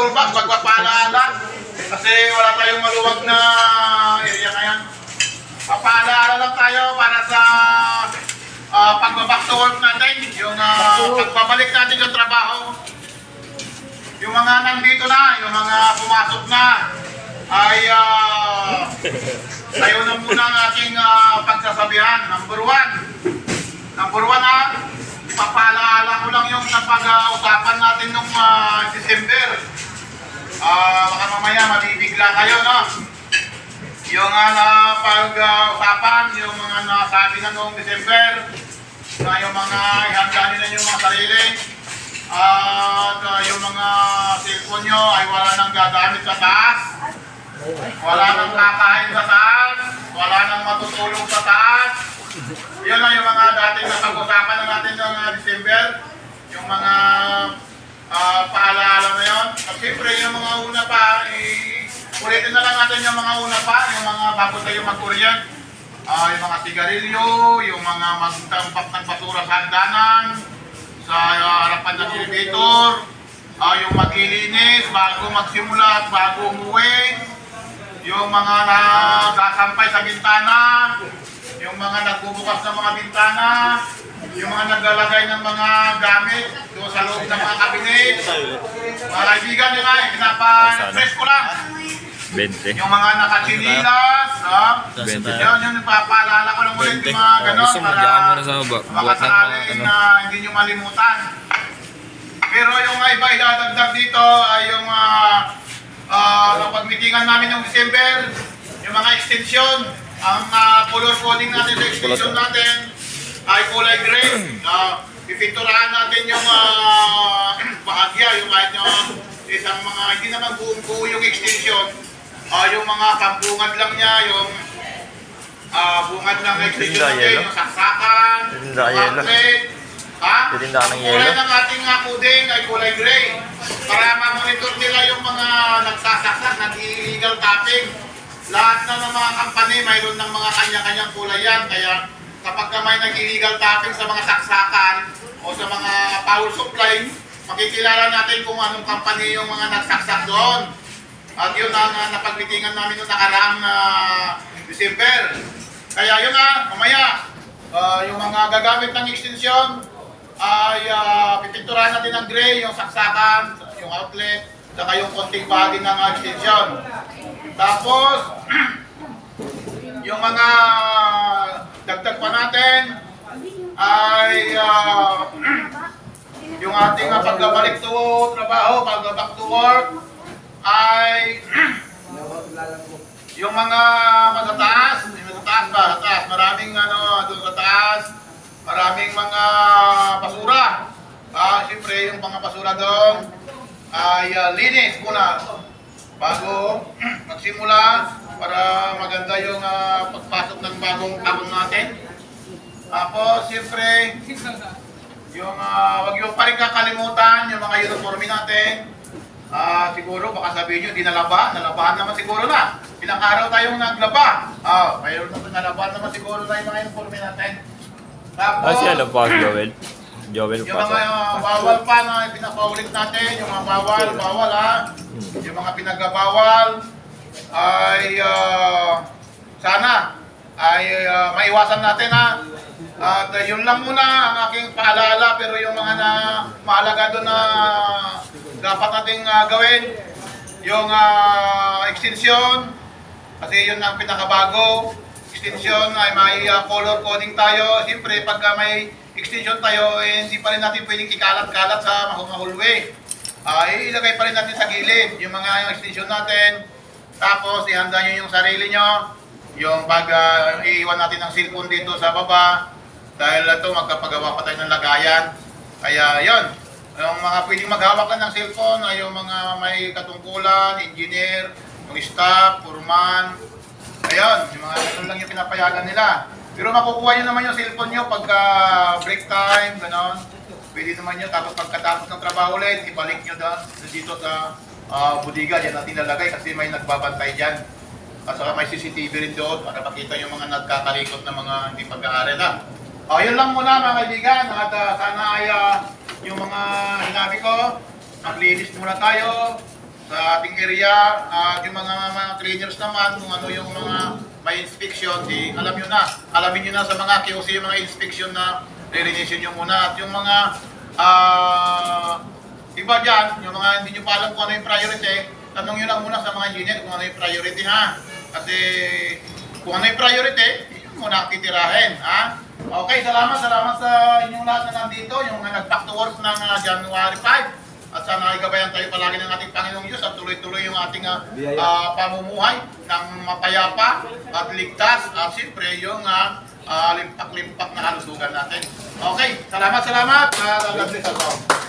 toolbox, magpapaalaala. Kasi wala tayong maluwag na area ngayon. Papaalaala lang tayo para sa pagbaback to work natin, yung pagbabalik natin yung trabaho. Yung mga nandito na, yung mga pumasok na, ay tayo na muna ang ating pagsasabihan. Number one papaalaala ko lang yung napag-usapan natin nung December. Baka mamaya mabibigla kayo, no? Yung pag-usapan, yung mga nasabi na noong December, na yung mga ihandanin na yung mga sarili, at yung mga cellphone nyo ay wala nang gagamit sa taas, wala nang kakain sa taas, wala nang matutulog sa taas. Yun lang yung mga dating napag-usapan na natin noong December, yung mga paalaala na yun. At siyempre yung mga una pa, ulitin na lang natin yung mga una pa, yung mga bago tayo mag-Korean. Yung mga sigarilyo, yung mga magtampak ng basura sa hagdanan, sa harapan ng elevator, yung maglilinis bago magsimula at bago umuwi, yung mga nagasampay sa bintana, yung mga nagbubukas ng mga bintana, yung mga naglalagay ng mga gamit doon sa loob ng mga kabinet. Mga kaibigan nila, pinapa-press ko lang. 20. Yung mga nakachinilas, yun yung papaalala ko lang ulit yung mga gano'n para makasakaling hindi nyo malimutan. Pero yung iba idadagdag dito ay yung pagmitingan namin yung December, yung mga extension, ang color coding natin sa extension natin ay kulay gray. Pipinturahan natin yung bahagya, yung kahit yung isang mga, hindi naman buong-buo yung extension. Yung mga pambungad lang niya, yung bungad ng extension natin, yung saksakan, outlet, ang kulay ng ating coding ay kulay gray. Para ma-monitor nila yung mga nagsasaksak, nag-illegal tapping. Lahat na ng mga company, mayroon ng mga kanya-kanyang kulay yan. Kaya kapag may nag-illegal tapping sa mga saksakan o sa mga power supply, makikilala natin kung anong company yung mga nagsaksak doon. At yun ang napagmitingan namin noong nakaraang December. Kaya yun mamaya, yung mga gagamit ng extension ay pipinturahan natin ng gray, yung saksakan, yung outlet, saka yung konting bahagi ng extension. Tapos, yung mga dagdag pa natin ay yung ating pagbabalik to trabaho, pagbabalik to work, ay yung mga matataas, maraming doon sa taas, maraming mga basura. Siyempre yung mga basura doon ay linis muna bago magsimula para maganda yung pagpasok ng bagong taon natin. Tapos siyempre yung wag yung pa rin kakalimutan yung mga uniforme natin. Siguro baka sabihin nyo, di nalaba, nalabahan naman siguro na. Ilang araw tayong naglaba. Mayroon naman nalabahan naman siguro na yung mga uniforme natin. Tapos, Ano pa, Joel? Joel yung mga bawal pa na pinapaulit natin, yung mga bawal yung mga pinagabawal ay sana ay maiwasan natin At yun lang muna ang aking paalala, pero yung mga mahalaga doon na dapat nating gawin, yung extension, kasi yun ang pinakabago. Extension ay may color coding tayo. Siyempre, pagka may extension tayo, hindi pa rin natin pwedeng ikalat-kalat sa mahulway. Ilagay pa rin natin sa gilid yung mga extension natin. Tapos, ihanda nyo yung sarili nyo. Yung iiwan natin ang cellphone dito sa baba. Dahil ito, magkapagawa pa tayo ng lagayan. Kaya, yon. Yung mga pwedeng maghawak lang ng cellphone ay yung mga may katungkulan, engineer, yung staff, foreman. Ayun, yung mga ganun lang yung pinapayagan nila. Pero makukuha nyo naman yung cellphone nyo pagka break time, gano'n. Pwede naman nyo, tapos pagkatapos ng trabaho ulit, ibalik nyo dito sa budiga. Yan natin lalagay kasi may nagbabantay dyan. At saka may CCTV rin doon para makita yung mga nagkakalikot na mga hindi pag-aaral yun lang muna mga kaibigan. At sana ay yung mga hinabi ko, maglinis muna tayo. sa ating area. At yung mga cleaners naman, kung ano yung mga may inspection, di alam nyo na. Alamin nyo na sa mga QC yung mga inspection na lilinisin nyo muna. At yung mga iba dyan, yung mga hindi nyo pa alam kung ano yung priority, tanong nyo lang muna sa mga engineer kung ano yung priority ha. Kasi kung ano yung priority, yun muna titirahin ha. Okay, salamat sa inyong lahat na nandito, yung nag-back to work ng January 5. At sana ay gabayan tayo palagi ng ating Panginoong Diyos at tuloy-tuloy yung ating pamumuhay ng mapayapa at ligtas at siyempre yung limpak-limpak na kalusugan natin. Okay, salamat. God bless us all.